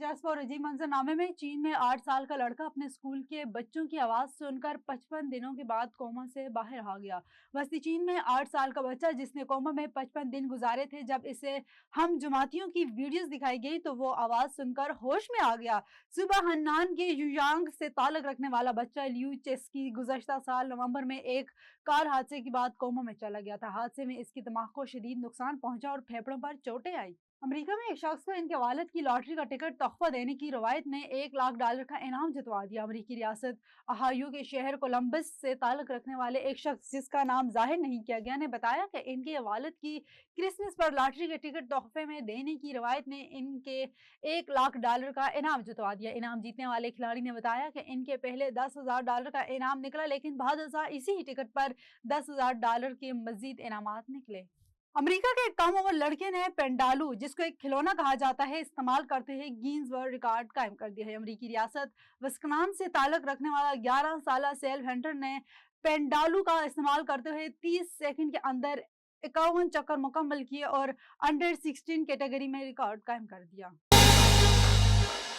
दिलचस्प और अजीब मंजरनामे में चीन में 8 साल का लड़का अपने स्कूल के बच्चों की आवाज सुनकर 55 दिनों के बाद कोमा से बाहर आ गया। वस्ती चीन में 8 साल का बच्चा जिसने कोमा में 55 दिन गुजारे थे, जब इसे हम जमातियों की वीडियोस दिखाई गई तो वो आवाज सुनकर होश में आ गया। सुबह हन्नान के युयांग से ताल्लुक रखने वाला बच्चा लियू चेस्की गुज़श्ता साल नवंबर में एक कार हादसे के बाद कोमा में चला गया था। हादसे में इसकी दिमाग को शदीद नुकसान पहुंचा और फेफड़ों पर चोटें आई। अमेरिका में एक शख्स को इनके वालिद की लॉटरी का टिकट तोहफा देने की रवायत ने $1 लाख का इनाम जितवा दिया। अमेरिकी रियासत ओहायो के शहर कोलंबस से ताल्लुक रखने वाले एक शख्स जिसका नाम जाहिर नहीं किया गया ने बताया कि इनके वालिद की क्रिसमस पर लॉटरी के टिकट तोहफे में देने की रवायत ने इनके $1 लाख का इनाम जितवा दिया। इनाम जीतने वाले खिलाड़ी ने बताया कि इनके पहले $10,000 का इनाम निकला, लेकिन बाद इसी ही टिकट पर $10,000 के मजीद इनामात निकले। अमेरिका के एक कम उम्र लड़के ने पेंडालू, जिसको एक खिलौना कहा जाता है, इस्तेमाल करते हुए गिनीज वर्ल्ड रिकॉर्ड कायम कर दिया है। अमेरिकी रियासत विस्कॉन्सिन से ताल्लुक रखने वाला 11 साल सेल हंटर ने पेंडालू का इस्तेमाल करते हुए 30 सेकंड के अंदर 51 चक्कर मुकम्मल किए और अंडर 16 कैटेगरी में रिकॉर्ड कायम कर दिया।